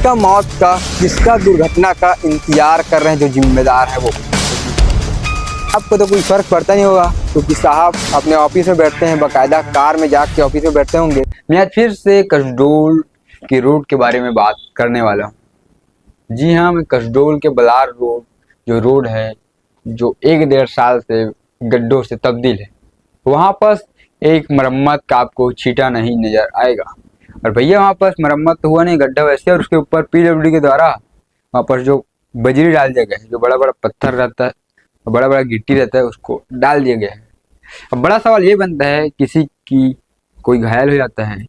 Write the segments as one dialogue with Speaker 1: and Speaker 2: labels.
Speaker 1: किसका मौत का, किसका दुर्घटना का इंतजार कर रहे हैं जो जिम्मेदार है वो। आपको तो कोई फर्क पड़ता नहीं होगा क्योंकि साहब अपने ऑफिस में बैठते हैं, बाकायदा कार में जाके ऑफिस में बैठते होंगे। मैं आज फिर से कसडोल के रोड के बारे में बात करने वाला हूँ। जी हाँ, मैं कसडोल के बलार रोड जो रोड है, जो 1-1.5 साल से गड्ढों से तब्दील है, वहाँ पर एक मरम्मत का आपको छींटा नहीं नजर आएगा। और भैया वहाँ पर मरम्मत तो हुआ नहीं, गड्ढा वैसे, और उसके ऊपर पीडब्ल्यूडी के द्वारा वहाँ पर जो बजरी डाल दिया गया है, जो बड़ा बड़ा पत्थर रहता है, बड़ा बड़ा गिट्टी रहता है, उसको डाल दिया गया है। अब बड़ा सवाल ये बनता है, किसी की कोई घायल हो जाता है,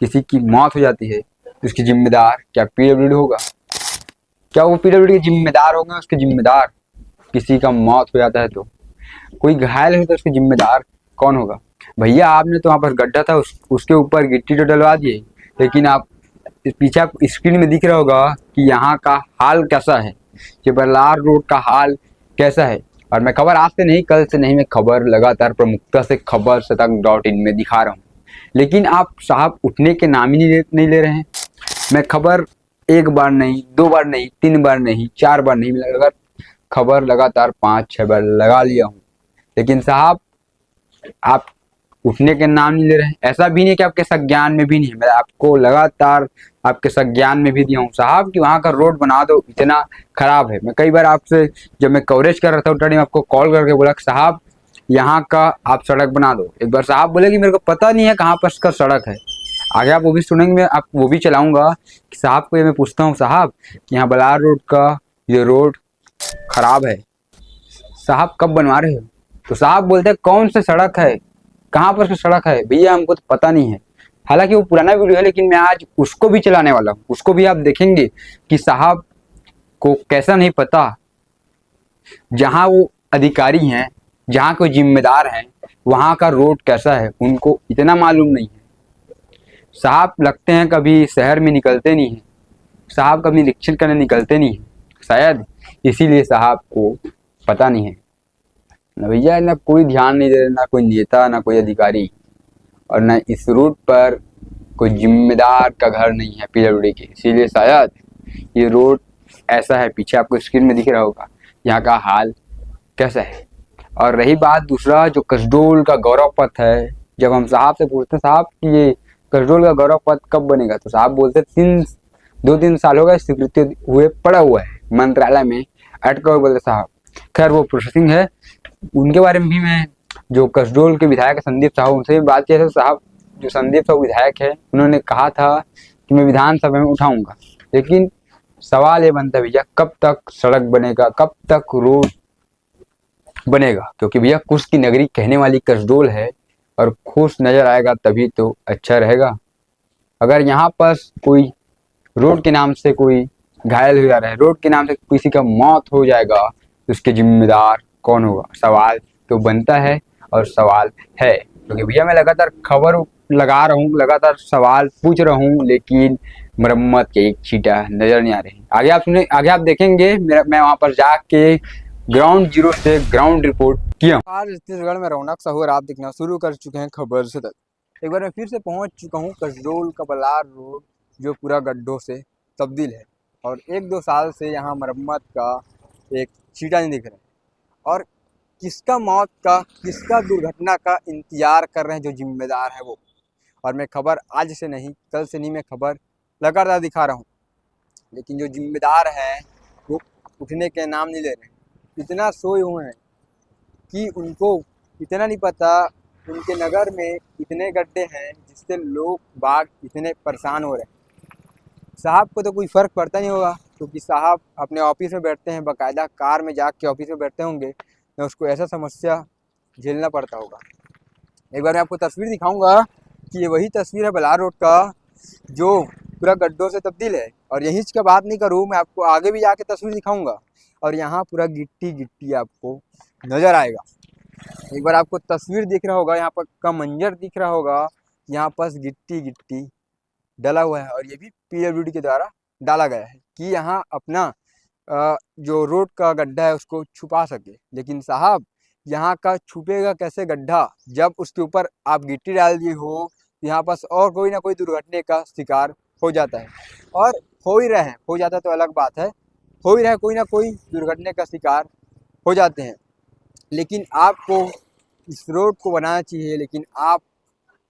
Speaker 1: किसी की मौत हो जाती है, तो उसकी जिम्मेदार क्या पीडब्ल्यूडी होगा? क्या वो पीडब्ल्यूडी के जिम्मेदार होंगे? उसके जिम्मेदार किसी का मौत हो जाता है तो कोई घायल हो तो उसके जिम्मेदार कौन होगा? भैया आपने तो वहाँ पर गड्ढा था, उसके ऊपर गिट्टी तो डलवा दिए, लेकिन आप पीछे आप स्क्रीन में दिख रहा होगा कि यहाँ का हाल कैसा है, कि बलार रोड का हाल कैसा है। और मैं खबर आज से नहीं, कल से नहीं, मैं खबर लगातार प्रमुखता से खबरसतक.in में दिखा रहा हूँ, लेकिन आप साहब उठने के नाम ही नहीं ले रहे हैं। मैं खबर 1 बार नहीं, 2 बार नहीं, 3 बार नहीं, 4 बार नहीं, मैं खबर लगातार 5-6 बार लगा लिया हूँ, लेकिन साहब आप उठने के नाम नहीं ले रहे हैं। ऐसा भी नहीं कि आपके संज्ञान में भी नहीं है, मैं आपको लगातार आपके संज्ञान में भी दिया हूँ साहब कि वहाँ का रोड बना दो, इतना खराब है। मैं कई बार आपसे, जब मैं कवरेज कर रहा था उस टाइम, आपको कॉल करके बोला कि साहब यहाँ का आप सड़क बना दो। एक बार साहब बोले कि मेरे को पता नहीं है कहाँ पर इसका सड़क है। आगे आप वो भी सुनेंगे, मैं आप वो भी चलाऊंगा कि साहब को ये मैं पूछता हूँ, साहब यहाँ बलार रोड का ये रोड खराब है, साहब कब बनवा रहे हो? तो साहब बोलते हैं कौन सा सड़क है, कहाँ पर सड़क है? भैया हमको तो पता नहीं है। हालांकि वो पुराना वीडियो है, लेकिन मैं आज उसको भी चलाने वाला हूँ, उसको भी आप देखेंगे कि साहब को कैसा नहीं पता। जहाँ वो अधिकारी हैं, जहाँ कोई जिम्मेदार हैं, वहाँ का रोड कैसा है उनको इतना मालूम नहीं है। साहब लगते हैं कभी शहर में निकलते नहीं है, साहब कभी निरीक्षण करने निकलते नहीं है, शायद इसीलिए साहब को पता नहीं है। ना भैया, ना कोई ध्यान नहीं दे रहा, ना कोई नेता, ना कोई अधिकारी, और ना इस रूट पर कोई जिम्मेदार का घर नहीं है पीडब्ल्यूडी के, इसीलिए शायद ये रोड ऐसा है। पीछे आपको स्क्रीन में दिख रहा होगा यहाँ का हाल कैसा है। और रही बात दूसरा, जो कसडोल का गौरव पथ है, जब हम साहब से पूछते हैं साहब कि ये कसडोल का गौरव पथ कब बनेगा, तो साहब बोलते 2-3 साल हो गए, स्वीकृति हुए पड़ा हुआ है मंत्रालय में अटका हुआ। बोलते साहब खैर वो प्रोसेसिंग है। उनके बारे में भी मैं, जो कसडोल के विधायक संदीप साहू, उनसे भी बात किया था। साहब जो संदीप साहू विधायक है, उन्होंने कहा था कि मैं विधानसभा में उठाऊंगा, लेकिन सवाल ये बनता है भैया कब तक सड़क बनेगा, कब तक रोड बनेगा? क्योंकि भैया खुश की नगरी कहने वाली कसडोल है, और खुश नजर आएगा तभी तो अच्छा रहेगा। अगर यहाँ पर कोई रोड के नाम से कोई घायल हो जा रहा है, रोड के नाम से किसी का मौत हो जाएगा, तो उसके जिम्मेदार कौन होगा? सवाल तो बनता है और सवाल है। क्योंकि भैया मैं लगातार खबर लगा रहा हूँ, लगातार सवाल पूछ रहा हूँ, लेकिन मरम्मत के एक छींटा नजर नहीं आ रही। आगे आप सुने, आगे आप देखेंगे मैं वहाँ पर जाके ग्राउंड जीरो से ग्राउंड रिपोर्ट किया। आज छत्तीसगढ़ में रौनक शहर आप दिखना शुरू कर चुके हैं खबर से तक। एक बार मैं फिर से पहुँच चुका हूँ कसडोल का बलार रोड, जो पूरा गड्ढों से तब्दील है, और 1-2 साल से यहाँ मरम्मत का एक छींटा नहीं दिख रहा है। और किसका मौत का, किसका दुर्घटना का इंतजार कर रहे हैं जो जिम्मेदार है वो। और मैं खबर आज से नहीं, कल से नहीं, मैं खबर लगातार दिखा रहा हूँ, लेकिन जो जिम्मेदार हैं वो उठने के नाम नहीं ले रहे हैं। इतना सोए हुए हैं कि उनको इतना नहीं पता उनके नगर में इतने गड्ढे हैं जिससे लोग बाग इतने परेशान हो रहे हैं। साहब को तो कोई फ़र्क पड़ता नहीं होगा क्योंकि साहब अपने ऑफिस में बैठते हैं, बाकायदा कार में जाके ऑफिस में बैठते होंगे, मैं उसको ऐसा समस्या झेलना पड़ता होगा। एक बार मैं आपको तस्वीर दिखाऊंगा कि ये वही तस्वीर है बलार रोड का, जो पूरा गड्ढों से तब्दील है। और यहीं की बात नहीं करूँ, मैं आपको आगे भी जाके तस्वीर दिखाऊंगा, और यहाँ पूरा गिट्टी गिट्टी आपको नज़र आएगा। एक बार आपको तस्वीर दिख रहा होगा, यहाँ पर का मंजर दिख रहा होगा, यहाँ पर गिट्टी गिट्टी डला हुआ है, और ये भी पीडब्ल्यूडी के द्वारा डाला गया है कि यहाँ अपना जो रोड का गड्ढा है उसको छुपा सके। लेकिन साहब यहाँ का छुपेगा कैसे गड्ढा, जब उसके ऊपर आप गिट्टी डाल दिए हो, यहाँ पास और कोई ना कोई दुर्घटना का शिकार हो जाता है। और हो ही रहे हैं, हो जाता तो अलग बात है, हो ही रहे कोई ना कोई दुर्घटना का शिकार हो जाते हैं। लेकिन आपको इस रोड को बनाना चाहिए, लेकिन आप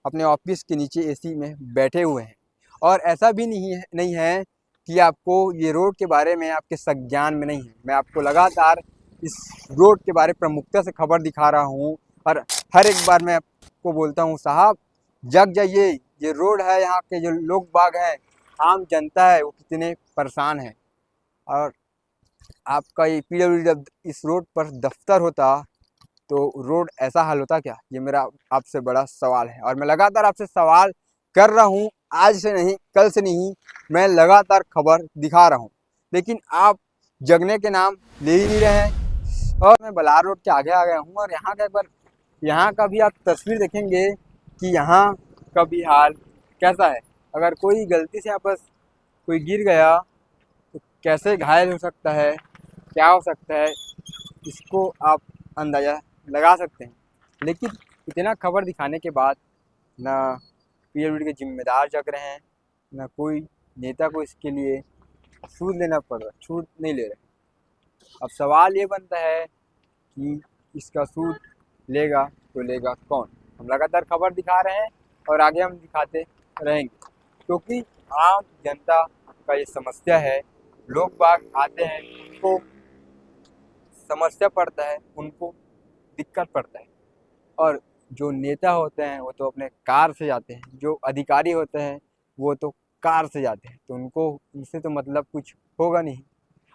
Speaker 1: अपने ऑफिस के नीचे एसी में बैठे हुए हैं। और ऐसा भी नहीं है कि आपको ये रोड के बारे में आपके संज्ञान में नहीं है। मैं आपको लगातार इस रोड के बारे में प्रमुखता से खबर दिखा रहा हूँ और हर एक बार मैं आपको बोलता हूँ साहब जग जाइए, ये रोड है, यहाँ के जो लोग बाग हैं, आम जनता है, वो कितने परेशान हैं। और आपका ये PWD जब इस रोड पर दफ्तर होता तो रोड ऐसा हाल होता क्या? ये मेरा आपसे बड़ा सवाल है और मैं लगातार आपसे सवाल कर रहा हूँ, आज से नहीं, कल से नहीं, मैं लगातार खबर दिखा रहा हूँ, लेकिन आप जगने के नाम ले ही नहीं रहे हैं। और मैं बलार रोड के आगे आ गया हूँ और यहाँ का एक बार यहाँ का भी आप तस्वीर देखेंगे कि यहाँ का भी हाल कैसा है। अगर कोई गलती से यहाँ पर कोई गिर गया तो कैसे घायल हो सकता है, क्या हो सकता है, इसको आप अंदाज़ा लगा सकते हैं। लेकिन इतना खबर दिखाने के बाद ना PWD के जिम्मेदार जग रहे हैं, ना कोई नेता को इसके लिए सूद लेना पड़ रहा, सूद नहीं ले रहे। अब सवाल ये बनता है कि इसका सूद लेगा तो लेगा कौन? हम लगातार खबर दिखा रहे हैं और आगे हम दिखाते रहेंगे, क्योंकि आम जनता का ये समस्या है। लोग बाग आते हैं, उनको समस्या पड़ता है, उनको दिक्कत पड़ता है, और जो नेता होते हैं वो तो अपने कार से जाते हैं, जो अधिकारी होते हैं वो तो कार से जाते हैं, तो उनको उनसे तो मतलब कुछ होगा नहीं।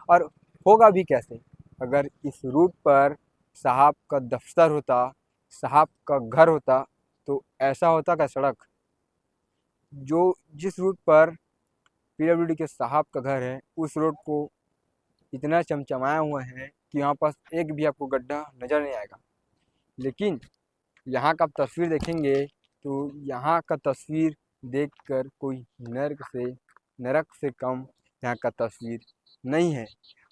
Speaker 1: और होगा भी कैसे? अगर इस रूट पर साहब का दफ्तर होता, साहब का घर होता, तो ऐसा होता का सड़क जो जिस रूट पर PWD के साहब का घर है, उस रोड को इतना चमचमाया हुआ है कि यहाँ पर एक भी आपको गड्ढा नज़र नहीं आएगा। लेकिन यहाँ का आप तस्वीर देखेंगे तो यहाँ का तस्वीर देखकर कोई नरक से कम यहाँ का तस्वीर नहीं है।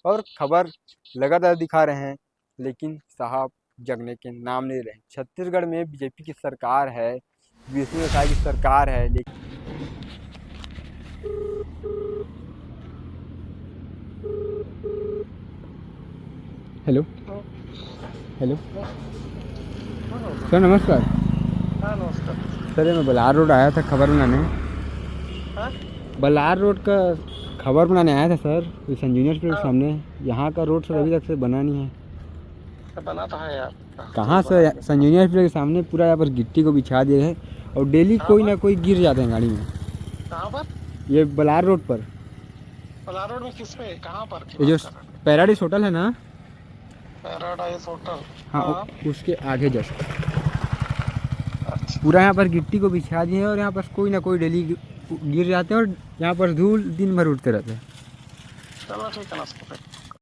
Speaker 1: और खबर लगातार दिखा रहे हैं, लेकिन साहब जगने के नाम नहीं रहे। छत्तीसगढ़ में BJP की सरकार है, विष्णु साय की सरकार है, लेकिन हेलो हेलो सर, नमस्कार।
Speaker 2: हाँ नमस्कार।
Speaker 1: सर मैं बलार रोड आया था खबर बनाने।
Speaker 2: हाँ?
Speaker 1: बलार रोड का खबर बनाने आया था सर, संजीवनी हॉस्पिटल के सामने। यहाँ का रोड सर अभी तक से बना नहीं है।
Speaker 2: तो बना तो है यार।
Speaker 1: कहाँ से? संजीवनी हॉस्पिटल के सामने पूरा यहाँ पर गिट्टी को बिछा दिया है और डेली कोई ना कोई गिर जाते हैं गाड़ी में।
Speaker 2: कहाँ पर?
Speaker 1: ये बलार रोड पर।
Speaker 2: बलार रोड में किस पे? कहाँ पर?
Speaker 1: ये जो पैराडाइज होटल है ना,
Speaker 2: पैराडाइज होटल,
Speaker 1: हाँ उसके आगे जस्ट पूरा यहाँ पर गिट्टी को बिछा दिए हैं और यहाँ पर कोई ना कोई डेली गिर जाते हैं और यहाँ पर धूल दिन भर उठते रहते हैं।
Speaker 2: चलो ठीक है ना।